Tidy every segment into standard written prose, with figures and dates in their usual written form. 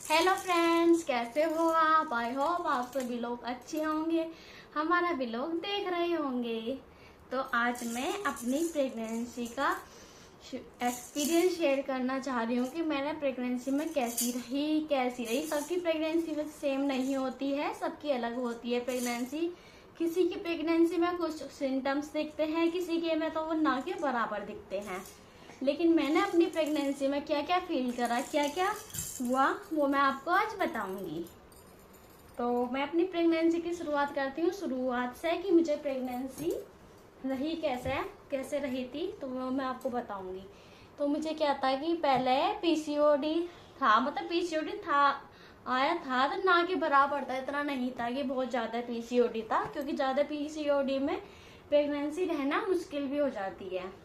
Hello friends, कैसे हो आप? आई होप आप सभी लोग अच्छे होंगे, हमारा भी लोग देख रहे होंगे। तो आज मैं अपनी प्रेगनेंसी का एक्सपीरियंस शेयर करना चाह रही हूँ कि मैंने प्रेगनेंसी में कैसी रही। सबकी प्रेगनेंसी में सेम नहीं होती है, सबकी अलग होती है प्रेगनेंसी। किसी की प्रेगनेंसी में कुछ सिम्टम्स दिखते हैं, किसी के में तो वो ना के बराबर दिखते हैं। लेकिन मैंने अपनी प्रेगनेंसी में क्या क्या फील करा, क्या क्या हुआ, वो मैं आपको आज बताऊंगी। तो मैं अपनी प्रेगनेंसी की शुरुआत करती हूँ शुरुआत से कि मुझे प्रेगनेंसी रही कैसे रही थी, तो वो मैं आपको बताऊंगी। तो मुझे क्या था कि पहले पीसीओडी था, मतलब पीसीओडी था, आया था तो ना के बराबर था, इतना नहीं था कि बहुत ज्यादा पीसीओडी था, क्योंकि ज्यादा पीसीओडी में प्रेगनेंसी रहना मुश्किल भी हो जाती है।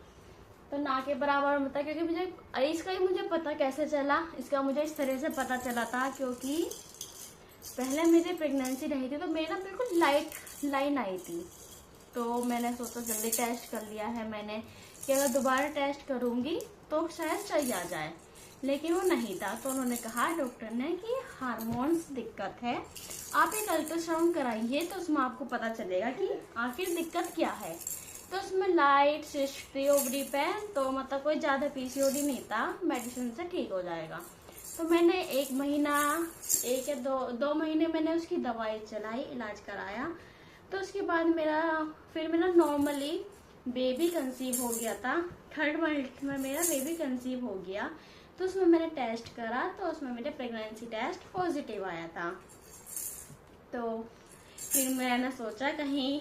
तो ना के बराबर होता, क्योंकि मुझे पता कैसे चला, इसका मुझे इस तरह से पता चला था क्योंकि पहले मेरी प्रेगनेंसी रही थी तो मेरी ना बिल्कुल लाइट लाइन आई थी। तो मैंने सोचा जल्दी टेस्ट कर लिया है मैंने कि अगर दोबारा टेस्ट करूंगी तो शायद सही आ जाए, लेकिन वो नहीं था। तो उन्होंने कहा, डॉक्टर ने, कि हार्मोन्स दिक्कत है, आप एक अल्ट्रासाउंड कराइए तो उसमें आपको पता चलेगा कि आखिर दिक्कत क्या है। तो उसमें लाइट सिस्ट थी ओवरी पे, तो मतलब कोई ज्यादा पीसीओडी नहीं था, मेडिसिन से ठीक हो जाएगा। तो मैंने एक या दो महीने मैंने उसकी दवाई चलाई, इलाज कराया। तो उसके बाद मेरा नॉर्मली बेबी कंसीव हो गया था। 3rd मंथ में मेरा बेबी कंसीव हो गया। तो उसमें मैंने टेस्ट करा तो उसमें मेरा प्रेगनेंसी टेस्ट पॉजिटिव आया था। तो फिर मैंने सोचा कहीं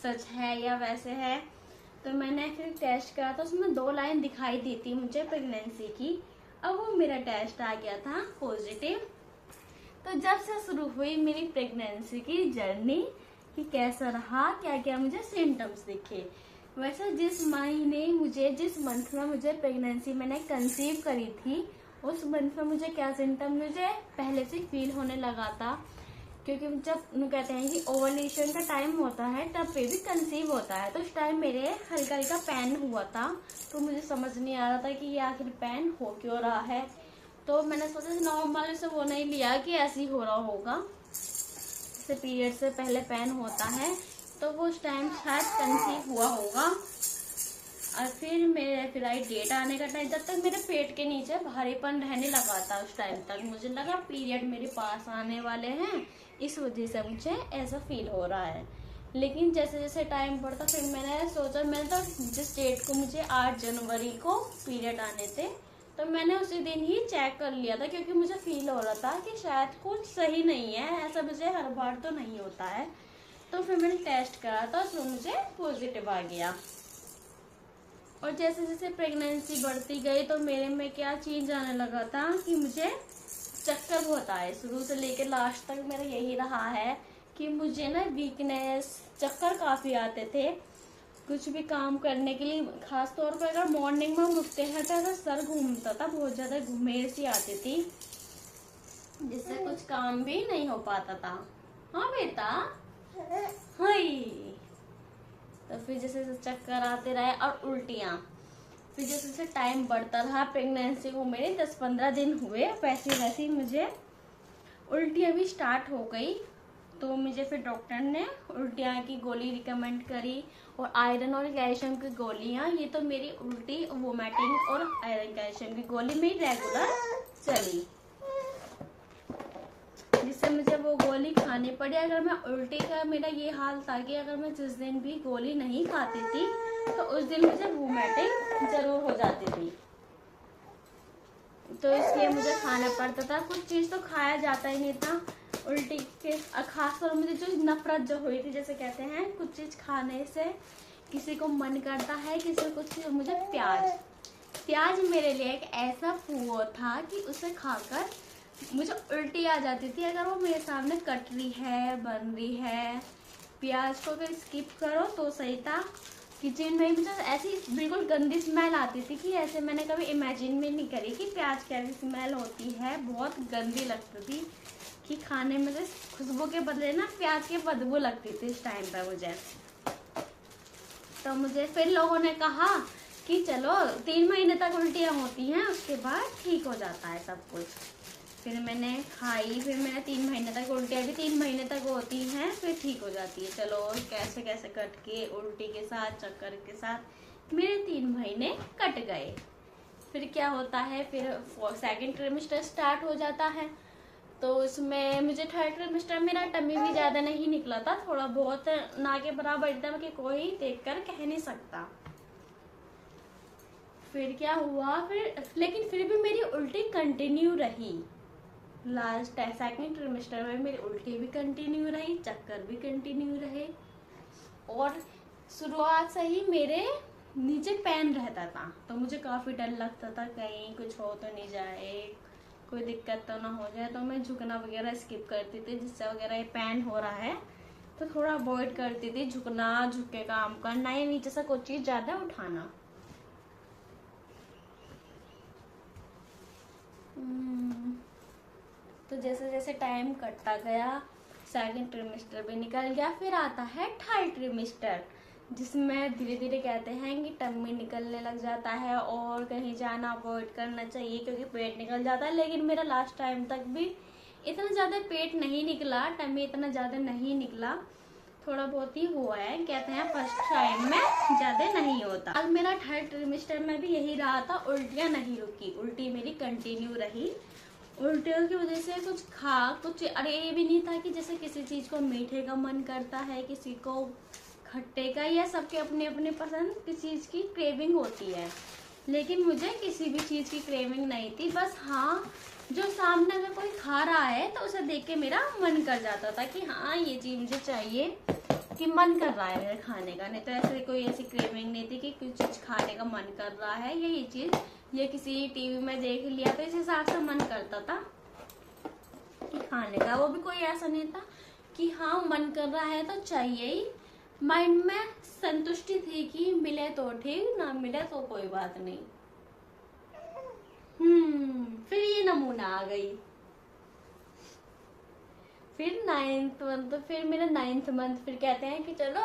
सच है या वैसे है, तो मैंने फिर टेस्ट करा तो उसमें 2 लाइन दिखाई दी थी मुझे प्रेगनेंसी की। अब वो मेरा टेस्ट आ गया था पॉजिटिव। तो जब से शुरू हुई मेरी प्रेगनेंसी की जर्नी कि कैसा रहा, क्या क्या मुझे सिम्टम्स दिखे। वैसे जिस मंथ में मुझे प्रेगनेंसी मैंने कंसीव करी थी, उस मंथ में मुझे क्या सिम्टम मुझे पहले से फील होने लगा था, क्योंकि जब कहते हैं कि ओवुलेशन का टाइम होता है तब बेबी कंसीव होता है। तो उस टाइम मेरे हल्का हल्का पेन हुआ था, तो मुझे समझ नहीं आ रहा था कि ये आखिर पेन हो क्यों रहा है। तो मैंने सोचा नॉर्मल से वो नहीं लिया कि ऐसे ही हो रहा होगा, जैसे पीरियड से पहले पेन होता है, तो वो उस टाइम शायद कंसीव हुआ होगा। और फिर आई डेट आने का टाइम, जब तक मेरे पेट के नीचे भारीपन रहने लगा था उस टाइम तक मुझे लगा पीरियड मेरे पास आने वाले हैं, इस वजह से मुझे ऐसा फील हो रहा है। लेकिन जैसे जैसे टाइम बढ़ता फिर मैंने तो जिस डेट को मुझे 8 जनवरी को पीरियड आने थे, तो मैंने उसी दिन ही चेक कर लिया था, क्योंकि मुझे फील हो रहा था कि शायद कुछ सही नहीं है, ऐसा मुझे हर बार तो नहीं होता है। तो फिर मैंने टेस्ट करा था, उसमें मुझे पॉजिटिव आ गया। और जैसे जैसे प्रेगनेंसी बढ़ती गई तो मेरे में क्या चेंज आने लगा था कि मुझे चक्कर बहुत आए। शुरू से लेकर लास्ट तक मेरा यही रहा है कि मुझे ना वीकनेस, चक्कर काफी आते थे कुछ भी काम करने के लिए। खास तौर पर अगर मॉर्निंग में हम उठते हैं तो अगर सर घूमता था, बहुत ज्यादा घुमेर सी आती थी, जिससे कुछ काम भी नहीं हो पाता था। हाँ बेटा, हाय। तो फिर जैसे चक्कर आते रहे और उल्टियाँ। फिर जैसे जैसे टाइम बढ़ता रहा, प्रेगनेंसी को मेरे 10-15 दिन हुए, वैसे वैसे मुझे उल्टियाँ भी स्टार्ट हो गई। तो मुझे फिर डॉक्टर ने उल्टियाँ की गोली रिकमेंड करी, और आयरन और कैल्शियम की गोलियाँ। ये तो मेरी उल्टी, वोमिटिंग और आयरन कैल्शियम की गोली मेरी रेगुलर चली, जिससे मुझे वो गोली खानी पड़ी। अगर मैं उल्टी का मेरा ये हाल था कि अगर मैं जिस दिन भी गोली नहीं खाती थी तो उस दिन मुझे वोमिटिंग जरूर हो जाती थी, तो इसलिए मुझे खाना पड़ता था। कुछ चीज तो खाया जाता ही नहीं था उल्टी के। खासकर मुझे जो नफरत जो हुई थी, जैसे कहते हैं कुछ चीज खाने से किसी को मन करता है, किसी को कुछ। मुझे प्याज मेरे लिए एक ऐसा फूड था कि उसे खाकर मुझे उल्टी आ जाती थी। अगर वो मेरे सामने कट रही है, बन रही है, प्याज को अगर स्किप करो तो सही था। किचन में मुझे ऐसी बिल्कुल गंदी स्मेल आती थी कि ऐसे मैंने कभी इमेजिन भी नहीं करी कि प्याज कैसी स्मेल होती है, बहुत गंदी लगती थी कि खाने में से खुशबू के बदले ना प्याज की बदबू लगती थी इस टाइम पर मुझे। तो मुझे फिर लोगों ने कहा कि चलो 3 महीने तक उल्टियाँ होती हैं, उसके बाद ठीक हो जाता है सब कुछ। फिर मैंने खाई, फिर मैंने 3 महीने तक उल्टियाँ भी 3 महीने तक होती हैं, फिर ठीक हो जाती है। चलो कैसे कैसे कट के उल्टी के साथ चक्कर के साथ मेरे 3 महीने कट गए। फिर क्या होता है, फिर सेकंड ट्रिमेस्टर स्टार्ट हो जाता है। तो उसमें मुझे थर्ड ट्रिमेस्टर मेरा टमी भी ज़्यादा नहीं निकला था, थोड़ा बहुत ना के बराबर था कि कोई देखकर कह नहीं सकता। फिर क्या हुआ, लेकिन फिर भी मेरी उल्टी कंटिन्यू रही। लास्ट सेकंड ट्रिमेस्टर में मेरी उल्टी भी कंटिन्यू रही, चक्कर भी कंटिन्यू रहे, और शुरुआत से ही मेरे नीचे पेन रहता था। तो मुझे काफ़ी डर लगता था कहीं कुछ हो तो नहीं जाए, कोई दिक्कत तो ना हो जाए। तो मैं झुकना वगैरह स्किप करती थी, जिससे वगैरह ये पेन हो रहा है तो थोड़ा अवॉइड करती थी झुकना, झुक के काम करना या नीचे से कोई चीज़ ज़्यादा उठाना। तो जैसे जैसे टाइम कटता गया, सेकंड ट्रिमेस्टर भी निकल गया, फिर आता है थर्ड ट्रिमेस्टर, जिसमें धीरे धीरे कहते हैं कि टम्मी निकलने लग जाता है और कहीं जाना अवॉइड करना चाहिए क्योंकि पेट निकल जाता है। लेकिन मेरा लास्ट टाइम तक भी इतना ज़्यादा पेट नहीं निकला, टम्मी इतना ज़्यादा नहीं निकला, थोड़ा बहुत ही हुआ है। कहते हैं फर्स्ट टाइम में ज़्यादा नहीं होता। अब मेरा थर्ड ट्रिमेस्टर में भी यही रहा था, उल्टियाँ नहीं रुकी, उल्टी मेरी कंटिन्यू रही। उल्टियों की वजह से कुछ अरे ये भी नहीं था कि जैसे किसी चीज़ को मीठे का मन करता है, किसी को खट्टे का, या सबके अपने अपने पसंद किसी चीज़ की क्रेविंग होती है। लेकिन मुझे किसी भी चीज़ की क्रेविंग नहीं थी। बस हाँ, जो सामने अगर कोई खा रहा है तो उसे देख के मेरा मन कर जाता था कि हाँ ये चीज़ मुझे चाहिए, कि मन कर रहा है मेरे खाने का। नहीं तो ऐसे कोई ऐसी क्रेविंग नहीं थी कि कुछ चीज़ खाने का मन कर रहा है, या ये चीज़ ये किसी टीवी में देख लिया तो इस हिसाब से मन करता था कि खाने का। वो भी कोई ऐसा नहीं था कि हाँ मन कर रहा है तो चाहिए ही। माइंड में संतुष्टि थी कि मिले तो ठीक, ना मिले तो कोई बात नहीं। फिर ये नमूना आ गई। फिर 9th मंथ, फिर मेरा 9th मंथ, फिर कहते हैं कि चलो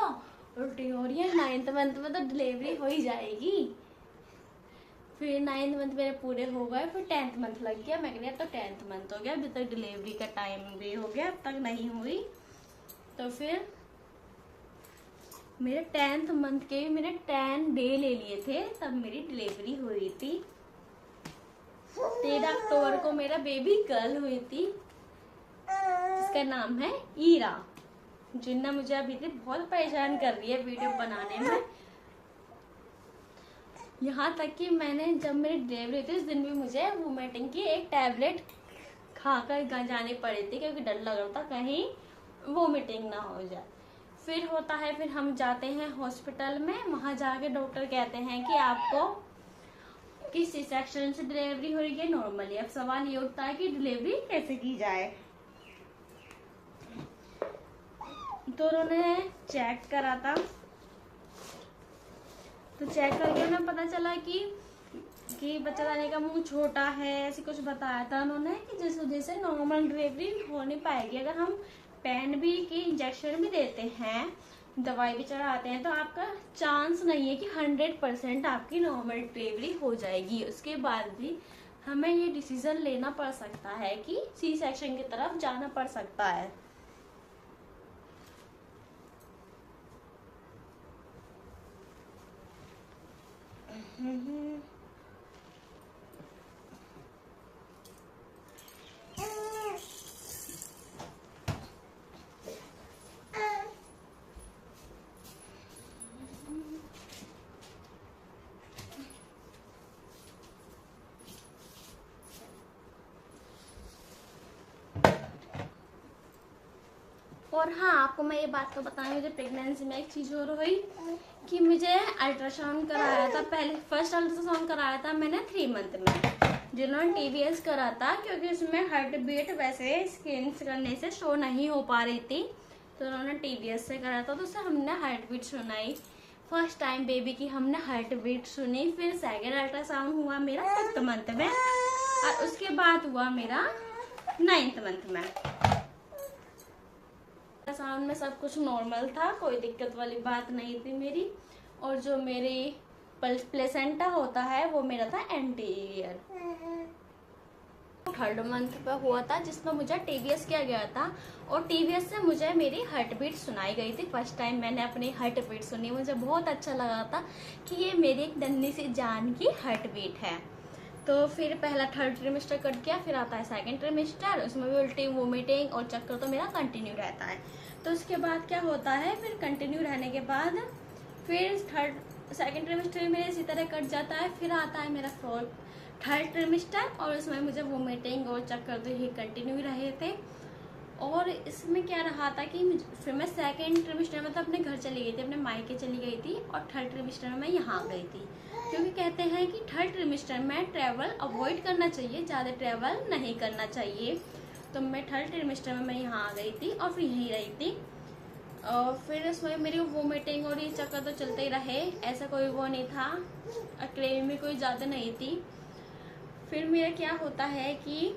उल्टी हो रही है, 9th मंथ में तो डिलीवरी हो ही जाएगी। फिर 9th मंथ मेरे पूरे हो गए, फिर 10th मंथ लग गया। मैं कहती अब तो 10th मंथ हो गया, अभी तक डिलीवरी का टाइम भी हो गया, अब तक नहीं हुई। तो फिर मेरे 10th मंथ के मेरे 10 डे ले लिए थे, तब मेरी डिलीवरी हुई थी। 13 अक्टूबर को मेरा बेबी गर्ल हुई थी, जिसका नाम है ईरा, जिन्ना मुझे अभी तक बहुत परेशान कर रही है वीडियो बनाने में। यहाँ तक कि मैंने जब मेरी डिलीवरी थी उस दिन भी मुझे वोमिटिंग की एक टैबलेट खाकर जानी पड़ी थी, क्योंकि डर लग रहा था कहीं वोमिटिंग ना हो जाए। फिर होता है, फिर हम जाते हैं हॉस्पिटल में, वहाँ जाके डॉक्टर कहते हैं कि आपको किस सेक्शन से डिलीवरी हो रही है, नॉर्मली। अब सवाल ये उठता है कि डिलीवरी कैसे की जाए। तो उन्होंने चेक करा था, तो चेक करके उन्हें पता चला कि बच्चादानी का मुंह छोटा है, ऐसे कुछ बताया था उन्होंने कि जिस वजह से नॉर्मल डिलीवरी हो नहीं पाएगी। अगर हम पेन भी की इंजेक्शन भी देते हैं, दवाई भी चढ़ाते हैं, तो आपका चांस नहीं है कि 100% आपकी नॉर्मल डिलीवरी हो जाएगी। उसके बाद भी हमें ये डिसीजन लेना पड़ सकता है कि सी सेक्शन की तरफ जाना पड़ सकता है। और हाँ, आपको मैं ये बात तो बताऊँ, मुझे प्रेगनेंसी में एक चीज़ और हुई कि मुझे अल्ट्रासाउंड कराया था। पहले फर्स्ट अल्ट्रासाउंड कराया था मैंने 3 मंथ में, जिन्होंने TBS करा था, क्योंकि उसमें हार्ट बीट वैसे स्कैन करने से शो नहीं हो पा रही थी, तो उन्होंने TBS से करा था। तो उससे हमने हार्ट बीट सुनाई, फर्स्ट टाइम बेबी की हमने हार्ट बीट सुनी। फिर सेकेंड अल्ट्रासाउंड हुआ मेरा 5th मंथ में, और उसके बाद हुआ मेरा 9th मंथ में। अल्ट्रासाउंड में सब कुछ नॉर्मल था, कोई दिक्कत वाली बात नहीं थी मेरी। और जो मेरी प्लेसेंटा होता है वो मेरा था एंटीरियर। थर्ड मंथ पे हुआ था, जिसमें मुझे TBS किया गया था और TBS से मुझे मेरी हार्ट बीट सुनाई गई थी। फर्स्ट टाइम मैंने अपनी हार्ट बीट सुनी, मुझे बहुत अच्छा लगा था कि ये मेरी एक नन्ही सी जान की हार्ट बीट है। तो फिर पहला थर्ड ट्रिमेस्टर कट गया, फिर आता है सेकंड ट्रिमेस्टर, उसमें भी उल्टी वोमिटिंग और चक्कर तो मेरा कंटिन्यू रहता है। तो उसके बाद क्या होता है, फिर कंटिन्यू रहने के बाद फिर सेकंड ट्रिमेस्टर मेरे इसी तरह कट जाता है। फिर आता है मेरा थर्ड ट्रिमेस्टर और उसमें मुझे वोमिटिंग और चक्कर तो ये कंटिन्यू रहे थे। और इसमें क्या रहा था कि फिर मैं सेकंड ट्रिमेस्टर में तो अपने घर चली गई थी, अपने मायके चली गई थी, और थर्ड ट्रिमेस्टर में मैं यहाँ गई थी, क्योंकि कहते हैं कि थर्ड ट्रिमेस्टर में ट्रैवल अवॉइड करना चाहिए, ज़्यादा ट्रैवल नहीं करना चाहिए। तो मैं थर्ड ट्रिमेस्टर में मैं यहाँ आ गई थी और फिर यहीं रही थी। और फिर उसमें मेरी वोमिटिंग और ये चक्कर तो चलते ही रहे, ऐसा कोई वो नहीं था, क्रेविंग में कोई ज़्यादा नहीं थी। फिर मेरा क्या होता है कि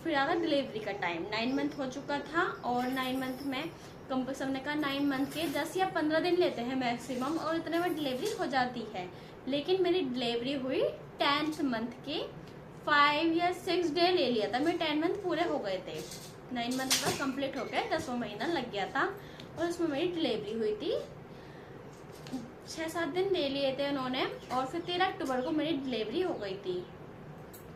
फिर आया डिलीवरी का टाइम, 9 मंथ हो चुका था और 9 मंथ में कंपल्सरी ने कहा 9 मंथ के 10 या 15 दिन लेते हैं मैक्सिमम, और इतने में डिलीवरी हो जाती है। लेकिन मेरी डिलीवरी हुई 10th मंथ के 5 या 6 डे ले लिया था, मेरे 10 मंथ पूरे हो गए थे, 9 मंथ का कंप्लीट हो गया, 10वां महीना लग गया था और उसमें मेरी डिलीवरी हुई थी। 6-7 दिन ले लिए थे उन्होंने और फिर 13 अक्टूबर को मेरी डिलीवरी हो गई थी।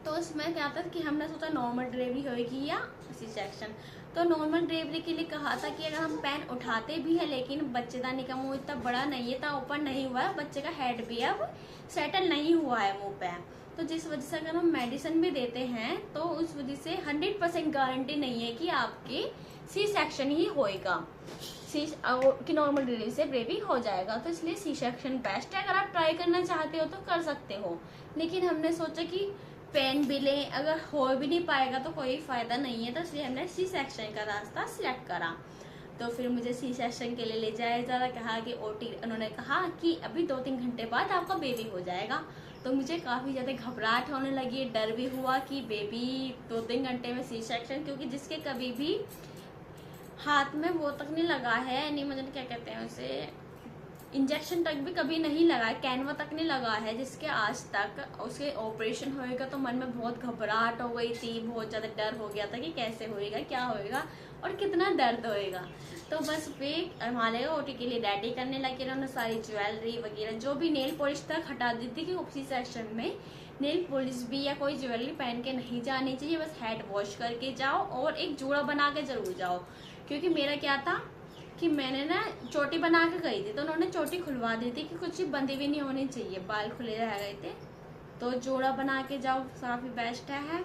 तो उसमें क्या था कि हमने सोचा नॉर्मल डिलीवरी होगी या सी सेक्शन। तो नॉर्मल डिलीवरी के लिए कहा था कि अगर हम पेन उठाते भी है लेकिन बच्चेदानी का मुंह इतना बड़ा नहीं है, था ओपन नहीं हुआ है, बच्चे का हेड भी अब सेटल नहीं हुआ है मुंह पे, तो जिस वजह से अगर हम मेडिसिन भी देते हैं तो उस वजह से 100% गारंटी नहीं है कि आपके सी सेक्शन ही होएगा, कि नॉर्मल डिलीवरी से बेबी हो जाएगा। तो इसलिए सी सेक्शन बेस्ट है, अगर आप ट्राई करना चाहते हो तो कर सकते हो। लेकिन हमने सोचा कि पेन भी लें, अगर हो भी नहीं पाएगा तो कोई फायदा नहीं है, तो इसलिए हमने सी सेक्शन का रास्ता सिलेक्ट करा। तो फिर मुझे सी सेक्शन के लिए ले जाया जा रहा, कहा कि ओटी, उन्होंने कहा कि अभी 2-3 घंटे बाद आपका बेबी हो जाएगा। तो मुझे काफ़ी ज़्यादा घबराहट होने लगी, डर भी हुआ कि बेबी 2-3 घंटे में सी सेक्शन, क्योंकि जिसके कभी भी हाथ में वो तक नहीं लगा है, नहीं मुझे क्या कहते हैं उसे, इंजेक्शन तक भी कभी नहीं लगा है, कैनवा तक नहीं लगा है, जिसके आज तक उसके ऑपरेशन होएगा, तो मन में बहुत घबराहट हो गई थी, बहुत ज़्यादा डर हो गया था कि कैसे होएगा, क्या होएगा और कितना दर्द होएगा। तो बस वे हमारे ओटी के लिए रेडी करने लगे, उन्होंने सारी ज्वेलरी वगैरह जो भी नेल पॉलिश तक हटा दी थी कि उसी सेक्शन में नेल पॉलिश भी या कोई ज्वेलरी पहन के नहीं जानी चाहिए, बस हेड वॉश करके जाओ और एक जोड़ा बना के जरूर जाओ। क्योंकि मेरा क्या था कि मैंने ना चोटी बना के गई थी, तो उन्होंने चोटी खुलवा दी थी कि कुछ बंदी भी नहीं होनी चाहिए, बाल खुले रह गए थे, तो जोड़ा बना के जाओ काफ़ी बेस्ट है।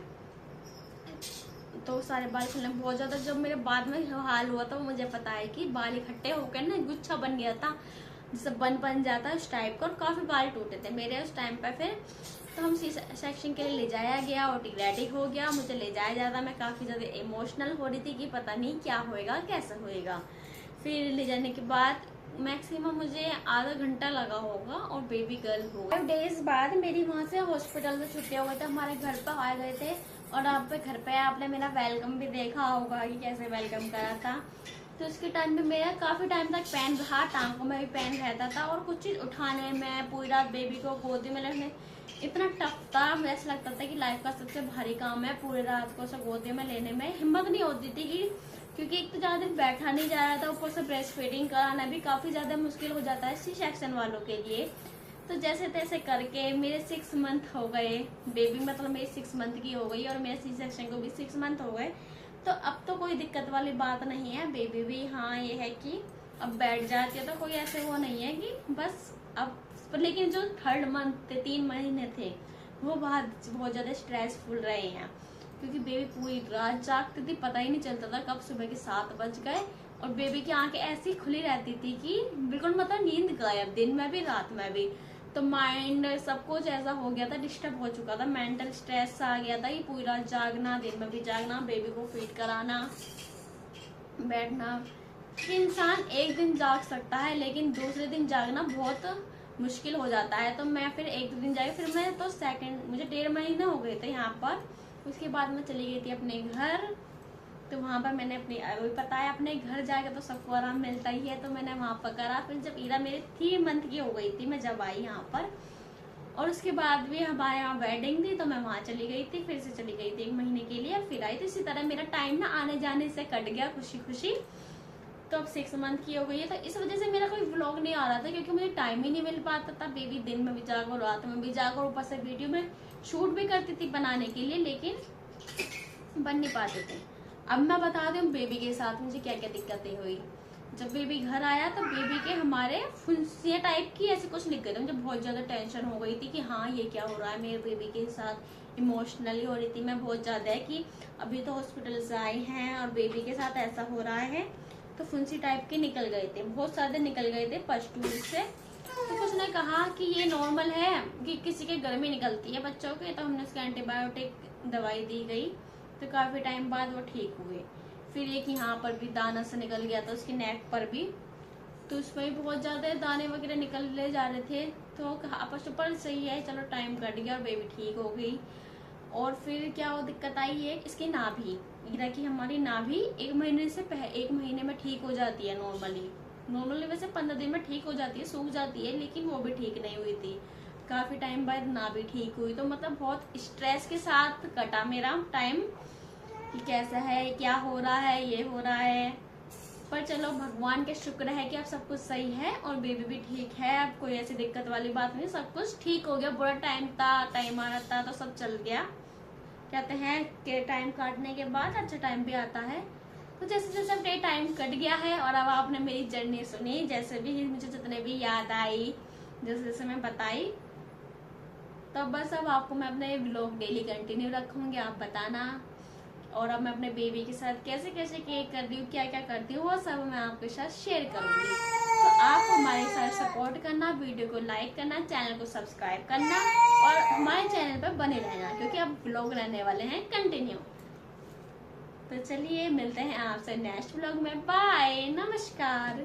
तो सारे बाल खुलने बहुत ज़्यादा, जब मेरे बाद में हाल हुआ था वो मुझे पता है कि बाल इकट्ठे होकर ना गुच्छा बन गया था, जैसे बन जाता है उस टाइप का, और काफ़ी बाल टूटे थे मेरे उस टाइम पर। फिर तो हम सी सेक्शन के लिए ले जाया गया, ओटी रेडी हो गया, मुझे ले जाया जाता, मैं काफ़ी ज़्यादा इमोशनल हो रही थी कि पता नहीं क्या होएगा, कैसे होएगा। फिर ले जाने के बाद मैक्सिमम मुझे आधा घंटा लगा होगा और बेबी गर्ल हो गई। 5 डेज बाद मेरी वहाँ से हॉस्पिटल से छुट्टी हो गई थी, हमारे घर पर आ गए थे, और आप पे घर पे आपने मेरा वेलकम भी देखा होगा कि कैसे वेलकम करा था। तो उसके टाइम पे मेरा काफ़ी टाइम तक पेन रहा, टांगों में भी पेन रहता था, और कुछ चीज़ उठाने में, पूरी रात बेबी को गोदी में लेने इतना टफ था, मुझे ऐसा लगता था कि लाइफ का सबसे भारी काम है, पूरी रात को उसे गोदी में लेने में हिम्मत नहीं होती थी कि, क्योंकि एक तो ज़्यादा दिन बैठा नहीं जा रहा था, ऊपर से ब्रेस्ट फीडिंग कराना भी काफ़ी ज़्यादा मुश्किल हो जाता है सी सेक्शन वालों के लिए। तो जैसे तैसे करके मेरे 6 मंथ हो गए, बेबी मतलब मेरी 6 मंथ की हो गई और मेरे सी सेक्शन को भी 6 मंथ हो गए। तो अब तो कोई दिक्कत वाली बात नहीं है, बेबी भी हाँ ये है कि अब बैठ जाती है, तो कोई ऐसे वो नहीं है कि बस अब। लेकिन जो 3rd मंथ थे, 3 महीने थे, वो बहुत ज़्यादा स्ट्रेसफुल रहे हैं, क्योंकि बेबी पूरी रात जागती थी, पता ही नहीं चलता था कब सुबह के 7 बज गए, और बेबी की आंखें ऐसी खुली रहती थी कि बिल्कुल मतलब नींद गायब, दिन में भी रात में भी। तो माइंड सब कुछ ऐसा हो गया था, डिस्टर्ब हो चुका था, मेंटल स्ट्रेस आ गया था कि पूरी रात जागना, दिन में भी जागना, बेबी को फीड कराना, बैठना। इंसान एक दिन जाग सकता है लेकिन दूसरे दिन जागना बहुत मुश्किल हो जाता है। तो मैं फिर 1-2 दिन जागी, फिर मैं तो मुझे 1.5 महीना हो गए थे यहाँ पर। उसके बाद मैं चली गई थी अपने घर, तो वहाँ पर मैंने अभी पता है अपने घर जाके तो सबको आराम मिलता ही है, तो मैंने वहाँ पर करा। फिर जब ईरा मेरी 3 मंथ की हो गई थी, मैं जब आई यहाँ पर, और उसके बाद भी हमारे यहाँ वेडिंग थी तो मैं वहाँ चली गई थी, फिर से चली गई थी 1 महीने के लिए, फिर आई थी। इसी तरह मेरा टाइम ना आने जाने से कट गया खुशी खुशी। तो अब 6 मंथ की हो गई है, तो इस वजह से मेरा कोई व्लॉग नहीं आ रहा था क्योंकि मुझे टाइम ही नहीं मिल पाता था। बेबी दिन में भी जागो, रात में भी जागो, ऊपर से वीडियो में शूट भी करती थी बनाने के लिए, लेकिन बन नहीं पाते थे। अब मैं बता दूं बेबी के साथ मुझे क्या क्या दिक्कतें हुई। जब बेबी घर आया तो बेबी के हमारे फुंसिया टाइप की ऐसे कुछ दिक्कत, मुझे बहुत ज्यादा टेंशन हो गई थी कि हाँ ये क्या हो रहा है मेरे बेबी के साथ। इमोशनली हो रही थी मैं बहुत ज्यादा है कि अभी तो हॉस्पिटल से आई हैं और बेबी के साथ ऐसा हो रहा है। तो फुंसी टाइप के निकल गए थे, बहुत सारे निकल गए थे फर्स्ट 2 वीक से। तो कुछ ने कहा कि ये नॉर्मल है कि किसी के गर्मी निकलती है बच्चों के, तो हमने उसके एंटीबायोटिक दवाई दी गई, तो काफी टाइम बाद वो ठीक हुए। फिर एक यहाँ पर भी दाना से निकल गया था उसकी नेक पर भी, तो उसमें भी बहुत ज्यादा दाने वगैरह निकल जा रहे थे। तो आपस पर सही है, चलो टाइम कट गया और बेबी ठीक हो गई। और फिर क्या वो दिक्कत आई है इसकी नाभि, कि हमारी नाभि 1 महीने से 1 महीने में ठीक हो जाती है नॉर्मली वैसे 15 दिन में ठीक हो जाती है, सूख जाती है, लेकिन वो भी ठीक नहीं हुई थी। काफी टाइम बाद नाभि ठीक हुई, तो मतलब बहुत स्ट्रेस के साथ कटा मेरा टाइम कि कैसा है, क्या हो रहा है, ये हो रहा है। पर चलो भगवान के शुक्र है कि अब सब कुछ सही है और बेबी भी ठीक है, अब कोई ऐसी दिक्कत वाली बात नहीं, सब कुछ ठीक हो गया। बुरा टाइम आ रहा था तो सब चल गया। कहते हैं कि टाइम काटने के बाद अच्छा टाइम भी आता है। तो जैसे जैसे अपने टाइम कट गया है और अब आपने मेरी जर्नी सुनी, जैसे भी मुझे जितने भी याद आई, जैसे जैसे मैं बताई, तो बस अब आपको मैं अपने व्लॉग डेली कंटिन्यू रखूंगी, आप बताना। और अब मैं अपने बेबी के साथ कैसे कैसे केक कर रही हूँ, क्या क्या करती हूँ, वो सब मैं आपके साथ शेयर करूंगी। तो आप हमारे साथ सपोर्ट करना, वीडियो को लाइक करना, चैनल को सब्सक्राइब करना और हमारे चैनल पर बने रहना, क्योंकि अब व्लॉग रहने वाले हैं कंटिन्यू। तो चलिए मिलते हैं आपसे नेक्स्ट व्लॉग में। बाय, नमस्कार।